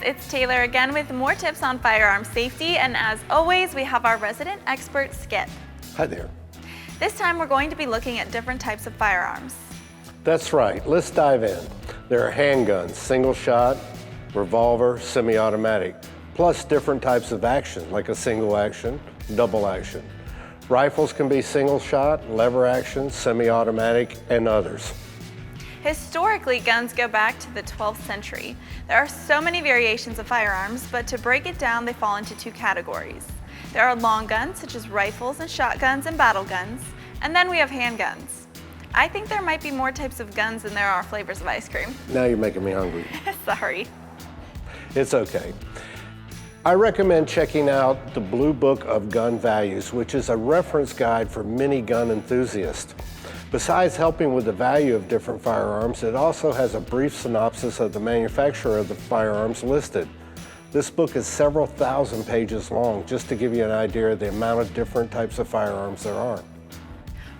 it's Taylor again with more tips on firearm safety, and as always, we have our resident expert, Skip. Hi there. This time we're going to be looking at different types of firearms. That's right, let's dive in. There are handguns, single shot, revolver, semi-automatic, plus different types of action, like a single action, double action. Rifles can be single shot, lever action, semi-automatic, and others. Historically, guns go back to the 12th century. There are so many variations of firearms, but to break it down, they fall into two categories. There are long guns, such as rifles and shotguns and battle guns, and then we have handguns. I think there might be more types of guns than there are flavors of ice cream. Now you're making me hungry. Sorry. It's okay. I recommend checking out the Blue Book of Gun Values, which is a reference guide for many gun enthusiasts. Besides helping with the value of different firearms, it also has a brief synopsis of the manufacturer of the firearms listed. This book is several thousand pages long, just to give you an idea of the amount of different types of firearms there are.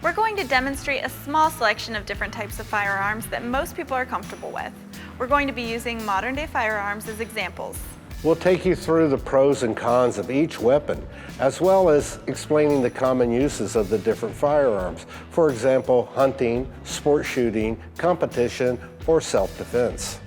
We're going to demonstrate a small selection of different types of firearms that most people are comfortable with. We're going to be using modern-day firearms as examples. We'll take you through the pros and cons of each weapon, as well as explaining the common uses of the different firearms. For example, hunting, sport shooting, competition, or self-defense.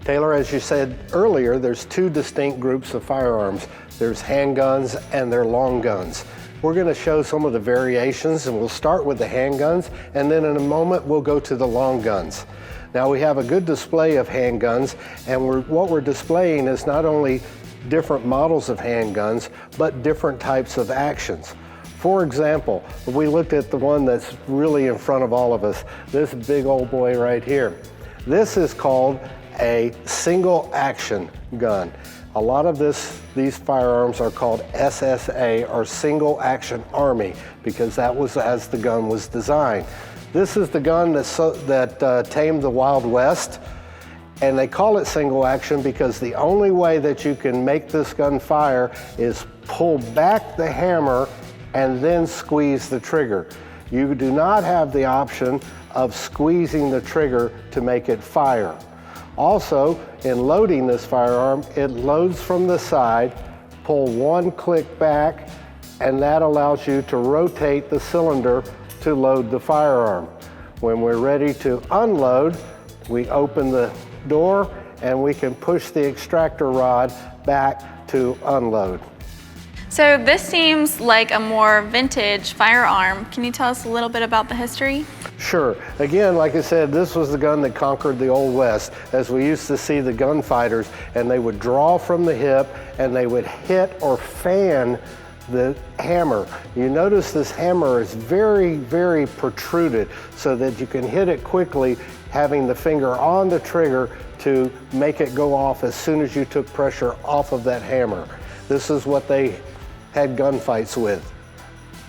Taylor, as you said earlier, there's two distinct groups of firearms. There's handguns and their long guns. We're going to show some of the variations, and we'll start with the handguns, and then in a moment we'll go to the long guns. Now we have a good display of handguns, and what we're displaying is not only different models of handguns, but different types of actions. For example, if we looked at the one that's really in front of all of us, this big old boy right here. This is called a single action gun. A lot of these firearms are called SSA, or Single Action Army, because that was as the gun was designed. This is the gun that tamed the Wild West, and they call it single action because the only way that you can make this gun fire is pull back the hammer and then squeeze the trigger. You do not have the option of squeezing the trigger to make it fire. Also, in loading this firearm, it loads from the side, pull one click back, and that allows you to rotate the cylinder to load the firearm. When we're ready to unload, we open the door and we can push the extractor rod back to unload. So this seems like a more vintage firearm. Can you tell us a little bit about the history? Sure. Again, like I said, this was the gun that conquered the Old West, as we used to see the gunfighters, and they would draw from the hip and they would hit or fan the hammer. You notice this hammer is very, very protruded so that you can hit it quickly, having the finger on the trigger to make it go off as soon as you took pressure off of that hammer. This is what they had gunfights with.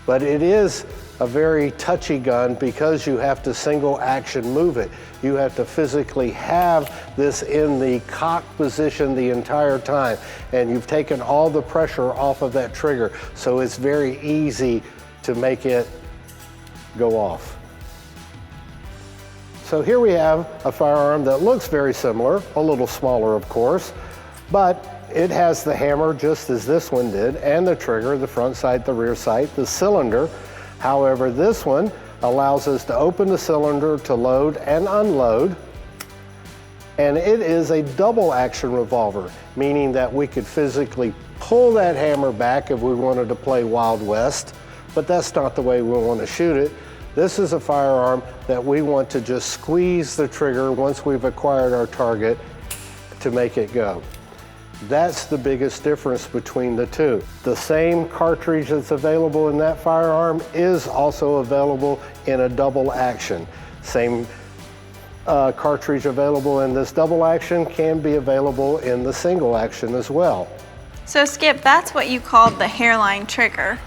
But it is a very touchy gun because you have to single action move it. You have to physically have this in the cock position the entire time, and you've taken all the pressure off of that trigger, so it's very easy to make it go off. So here we have a firearm that looks very similar, a little smaller of course, but it has the hammer just as this one did, and the trigger, the front sight, the rear sight, the cylinder. However, this one allows us to open the cylinder to load and unload, and it is a double action revolver, meaning that we could physically pull that hammer back if we wanted to play Wild West, but that's not the way we want to shoot it. This is a firearm that we want to just squeeze the trigger once we've acquired our target to make it go. That's the biggest difference between the two. The same cartridge that's available in that firearm is also available in a double action. Same cartridge available in this double action can be available in the single action as well. So Skip, that's what you called the hairline trigger.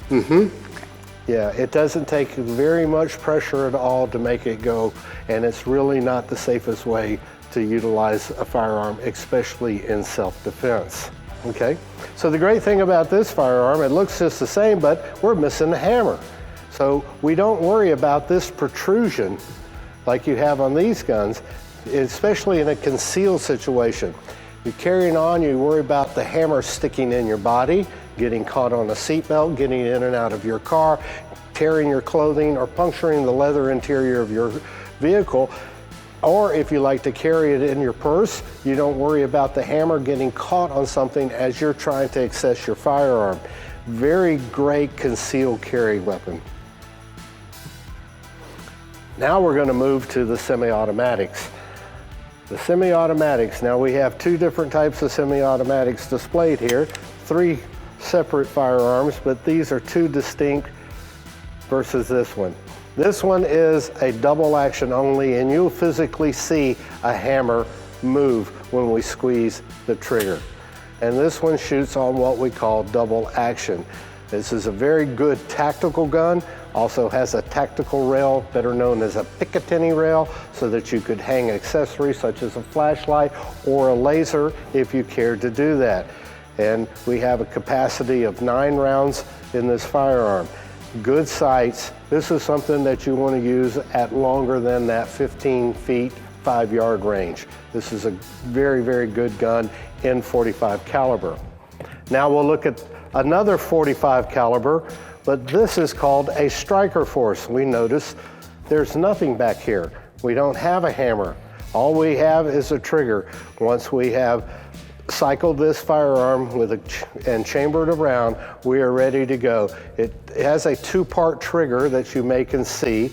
Mm-hmm. Yeah, it doesn't take very much pressure at all to make it go, and it's really not the safest way to utilize a firearm, especially in self-defense. Okay, so the great thing about this firearm, it looks just the same, but we're missing the hammer. So we don't worry about this protrusion like you have on these guns, especially in a concealed situation. You're carrying on, you worry about the hammer sticking in your body, getting caught on a seatbelt, getting in and out of your car, tearing your clothing, or puncturing the leather interior of your vehicle. Or if you like to carry it in your purse, you don't worry about the hammer getting caught on something as you're trying to access your firearm. Very great concealed carry weapon. Now we're going to move to the semi-automatics. The semi-automatics, now we have two different types of semi-automatics displayed here, three separate firearms, but these are two distinct versus this one. This one is a double action only, and you'll physically see a hammer move when we squeeze the trigger. And this one shoots on what we call double action. This is a very good tactical gun, also has a tactical rail, better known as a Picatinny rail, so that you could hang accessories such as a flashlight or a laser if you cared to do that. And we have a capacity of 9 rounds in this firearm. Good sights. This is something that you want to use at longer than that 15 feet, 5-yard range. This is a very, very good gun in .45 caliber. Now we'll look at another .45 caliber, but this is called a striker force. We notice there's nothing back here. We don't have a hammer. All we have is a trigger. Once we have cycled this firearm and chambered around, we are ready to go. It has a 2-part trigger that you may can see,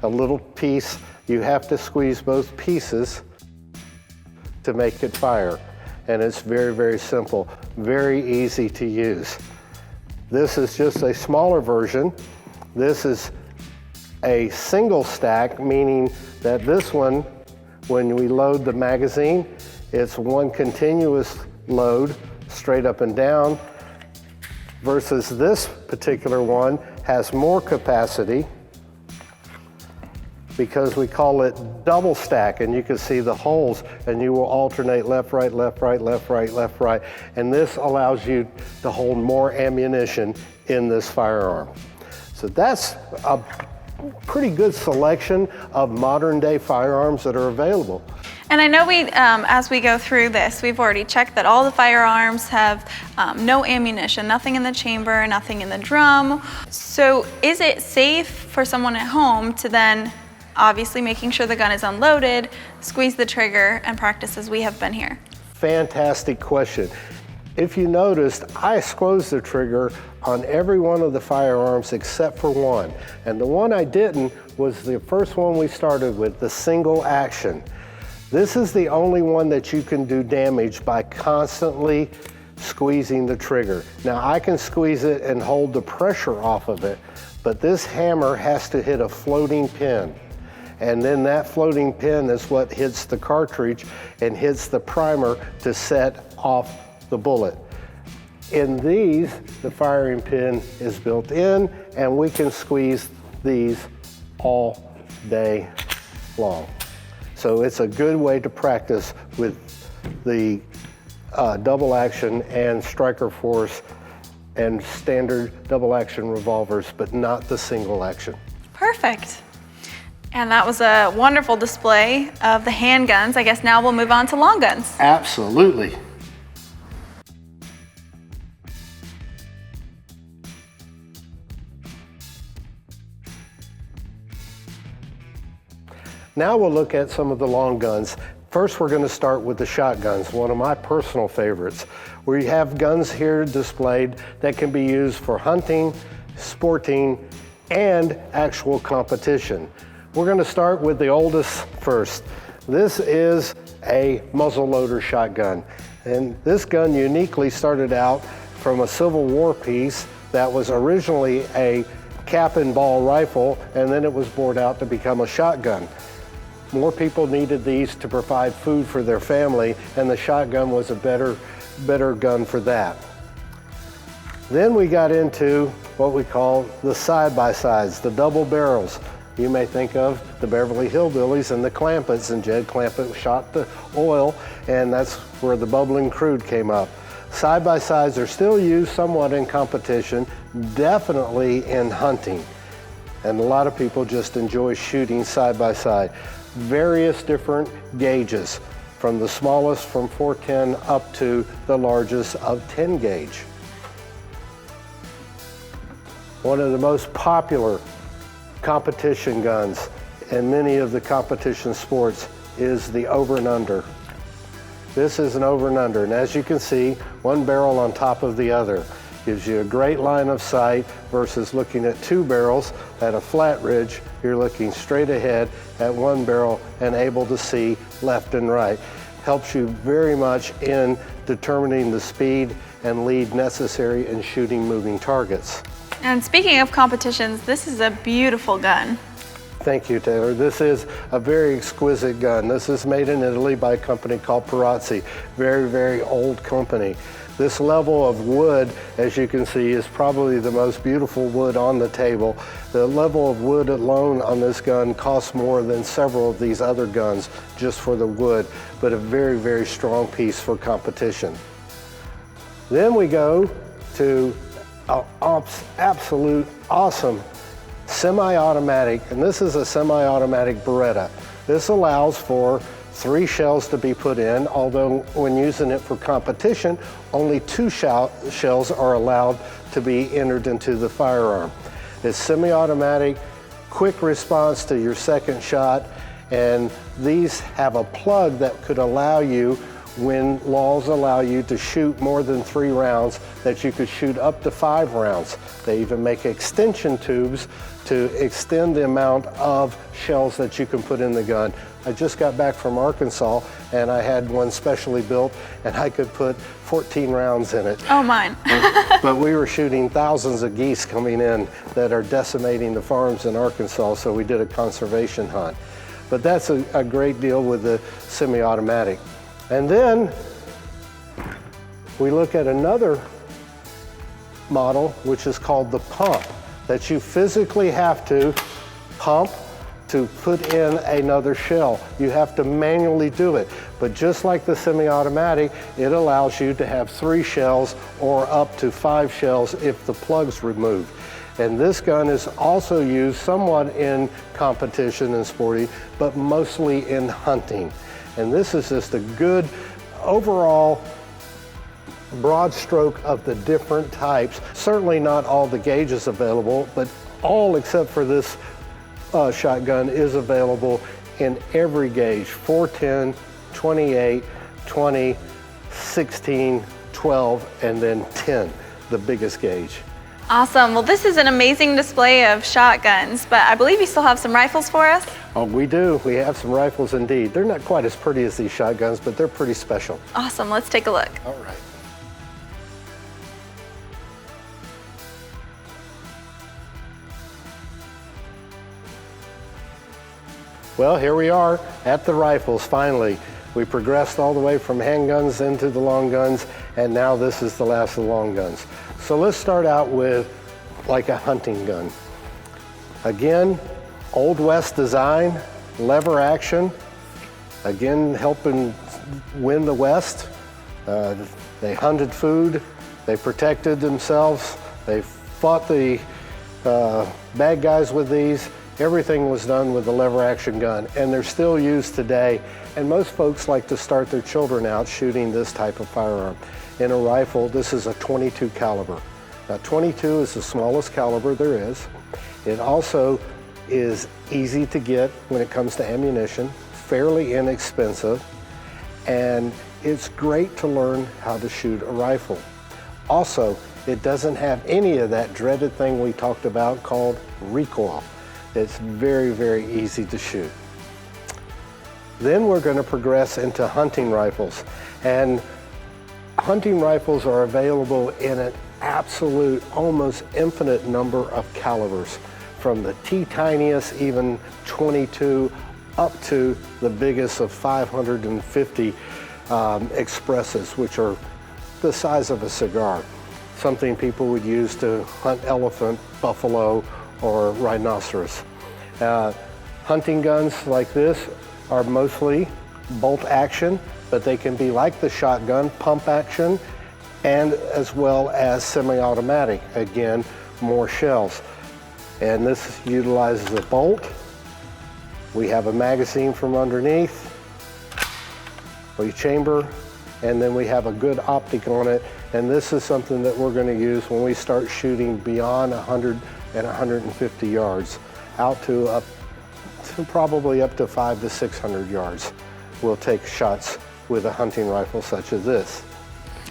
a little piece. You have to squeeze both pieces to make it fire. And it's very, very simple, very easy to use. This is just a smaller version. This is a single stack, meaning that this one, when we load the magazine, it's one continuous load straight up and down, versus this particular one has more capacity because we call it double stack, and you can see the holes, and you will alternate left, right, left, right, left, right, left, right, and this allows you to hold more ammunition in this firearm. So that's a pretty good selection of modern day firearms that are available. And I know as we go through this, we've already checked that all the firearms have no ammunition, nothing in the chamber, nothing in the drum. So is it safe for someone at home to then, obviously making sure the gun is unloaded, squeeze the trigger, and practice as we have been here? Fantastic question. If you noticed, I squeezed the trigger on every one of the firearms except for one. And the one I didn't was the first one we started with, the single action. This is the only one that you can do damage by constantly squeezing the trigger. Now I can squeeze it and hold the pressure off of it, but this hammer has to hit a floating pin. And then that floating pin is what hits the cartridge and hits the primer to set off the bullet. In these, the firing pin is built in, and we can squeeze these all day long. So it's a good way to practice with the double action and striker force and standard double action revolvers, but not the single action. Perfect. And that was a wonderful display of the handguns. I guess now we'll move on to long guns. Absolutely. Now we'll look at some of the long guns. First, we're going to start with the shotguns, one of my personal favorites. We have guns here displayed that can be used for hunting, sporting, and actual competition. We're going to start with the oldest first. This is a muzzle-loader shotgun. And this gun uniquely started out from a Civil War piece that was originally a cap and ball rifle, and then it was bored out to become a shotgun. More people needed these to provide food for their family, and the shotgun was a better gun for that. Then we got into what we call the side-by-sides, the double barrels. You may think of the Beverly Hillbillies and the Clampetts, and Jed Clampett shot the oil, and that's where the bubbling crude came up. Side-by-sides are still used somewhat in competition, definitely in hunting. And a lot of people just enjoy shooting side-by-side. Various different gauges, from the smallest from 410 up to the largest of 10 gauge. One of the most popular competition guns in many of the competition sports is the over and under. This is an over and under, and as you can see, one barrel on top of the other. Gives you a great line of sight versus looking at two barrels at a flat ridge. You're looking straight ahead at one barrel and able to see left and right. Helps you very much in determining the speed and lead necessary in shooting moving targets. And speaking of competitions, this is a beautiful gun. Thank you, Taylor. This is a very exquisite gun. This is made in Italy by a company called Perazzi. Very, very old company. This level of wood, as you can see, is probably the most beautiful wood on the table. The level of wood alone on this gun costs more than several of these other guns just for the wood, but a very, very strong piece for competition. Then we go to an absolute awesome semi-automatic, and this is a semi-automatic Beretta. This allows for 3 shells to be put in, although when using it for competition, only 2 shells are allowed to be entered into the firearm. It's semi-automatic, quick response to your second shot, and these have a plug that could allow you, when laws allow you to shoot more than 3 rounds, that you could shoot up to 5 rounds. They even make extension tubes to extend the amount of shells that you can put in the gun. I just got back from Arkansas and I had one specially built and I could put 14 rounds in it. Oh, mine. But we were shooting thousands of geese coming in that are decimating the farms in Arkansas, so we did a conservation hunt. But that's a great deal with the semi-automatic. And then we look at another model, which is called the pump, that you physically have to pump to put in another shell. You have to manually do it. But just like the semi-automatic, it allows you to have 3 shells or up to 5 shells if the plug's removed. And this gun is also used somewhat in competition and sporting, but mostly in hunting. And this is just a good overall broad stroke of the different types. Certainly not all the gauges available, but all except for this shotgun is available in every gauge: 410, 28, 20, 16, 12, and then 10, the biggest gauge. Awesome. Well, this is an amazing display of shotguns, but I believe you still have some rifles for us? Oh, we do. We have some rifles indeed. They're not quite as pretty as these shotguns, but they're pretty special. Awesome. Let's take a look. All right. Well, here we are at the rifles, finally. We progressed all the way from handguns into the long guns, and now this is the last of the long guns. So let's start out with like a hunting gun. Again, Old West design, lever action, again helping win the West. They hunted food, they protected themselves, they fought the bad guys with these. Everything was done with the lever action gun, and they're still used today. And most folks like to start their children out shooting this type of firearm. In a rifle, this is a 22 caliber. Now 22 is the smallest caliber there is. It also is easy to get when it comes to ammunition, fairly inexpensive, and it's great to learn how to shoot a rifle. Also, it doesn't have any of that dreaded thing we talked about called recoil. It's very, very easy to shoot. Then we're going to progress into hunting rifles. And hunting rifles are available in an absolute, almost infinite number of calibers, from the tiniest, even 22, up to the biggest of 550 expresses, which are the size of a cigar. Something people would use to hunt elephant, buffalo, or rhinoceros. Hunting guns like this are mostly bolt action, but they can be like the shotgun, pump action, and as well as semi-automatic. Again, more shells. And this utilizes a bolt. We have a magazine from underneath, a chamber, and then we have a good optic on it. And this is something that we're going to use when we start shooting beyond 100 and 150 yards, out to probably up to 500 to 600 yards. We'll take shots with a hunting rifle such as this.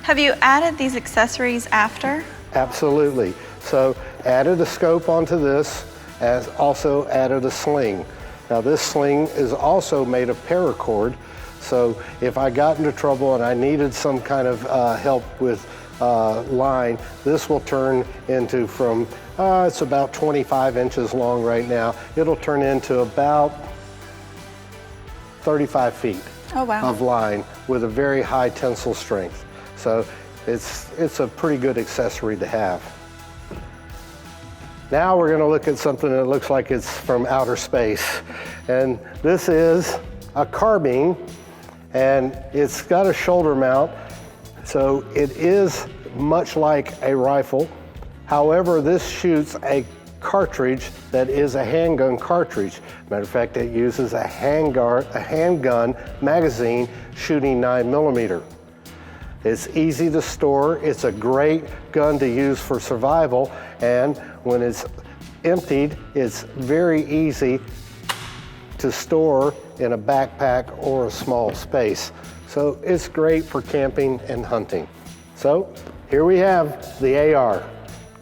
Have you added these accessories after? Absolutely. So added a scope onto this, as also added a sling. Now this sling is also made of paracord, so if I got into trouble and I needed some kind of help with line, this will turn into it's about 25 inches long right now. It'll turn into about 35 feet of line with a very high tensile strength. So it's a pretty good accessory to have. Now we're going to look at something that looks like it's from outer space. And this is a carbine, and it's got a shoulder mount. So it is much like a rifle. However, this shoots a cartridge that is a handgun cartridge. Matter of fact, it uses a handgun magazine shooting 9mm. It's easy to store. It's a great gun to use for survival, and when it's emptied, it's very easy to store in a backpack or a small space. So it's great for camping and hunting. So here we have the AR.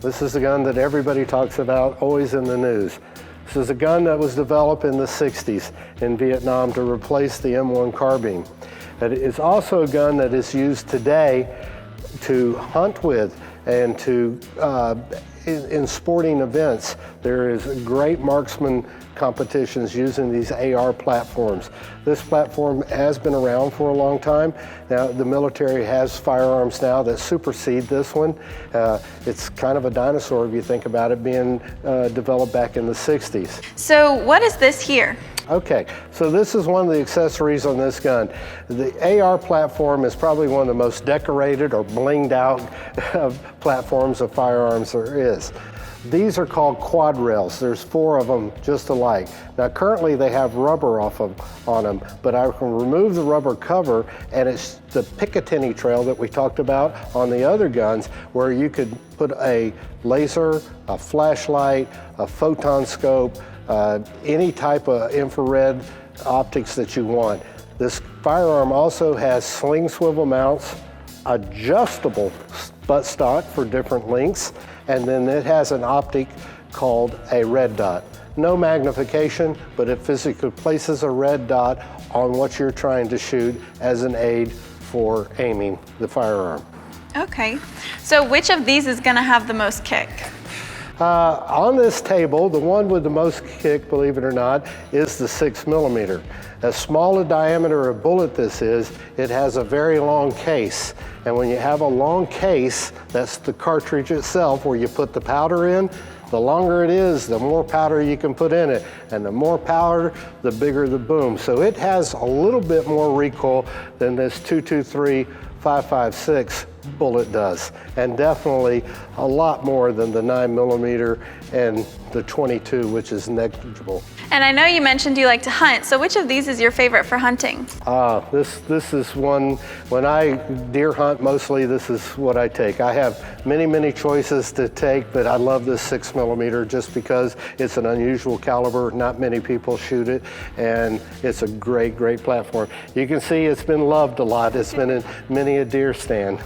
This is the gun that everybody talks about, always in the news. This is a gun that was developed in the 60s in Vietnam to replace the M1 carbine. But it's also a gun that is used today to hunt with and to in sporting events. There is great marksman competitions using these AR platforms. This platform has been around for a long time. Now the military has firearms now that supersede this one. It's kind of a dinosaur if you think about it, being developed back in the 60s. So what is this here? Okay, so this is one of the accessories on this gun. The AR platform is probably one of the most decorated or blinged out platforms of firearms there is. These are called quad rails. There's 4 of them just alike. Now currently they have rubber on them, but I can remove the rubber cover, and it's the Picatinny trail that we talked about on the other guns, where you could put a laser, a flashlight, a photon scope, any type of infrared optics that you want. This firearm also has sling swivel mounts, adjustable buttstock for different lengths, and then it has an optic called a red dot. No magnification, but it physically places a red dot on what you're trying to shoot as an aid for aiming the firearm. Okay, so which of these is gonna have the most kick? On this table, the one with the most kick, believe it or not, is the 6mm. As small a diameter of bullet this is, it has a very long case. And when you have a long case, that's the cartridge itself where you put the powder in. The longer it is, the more powder you can put in it. And the more powder, the bigger the boom. So it has a little bit more recoil than this .223 5.56 bullet does, and definitely a lot more than the 9mm and the 22, which is negligible. And I know you mentioned you like to hunt, so which of these is your favorite for hunting? This is one, when I deer hunt mostly, this is what I take. I have many choices to take, but I love this 6mm just because it's an unusual caliber. Not many people shoot it, and it's a great platform. You can see it's been loved a lot. It's been in many a deer stand.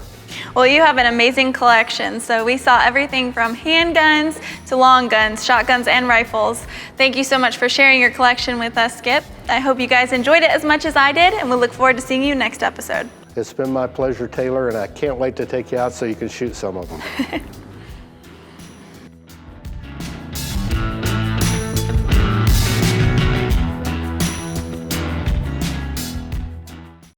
Well, you have an amazing collection. So we saw everything from handguns to long guns, shotguns, and rifles. Thank you so much for sharing your collection with us, Skip. I hope you guys enjoyed it as much as I did, and we'll look forward to seeing you next episode. It's been my pleasure, Taylor, and I can't wait to take you out so you can shoot some of them.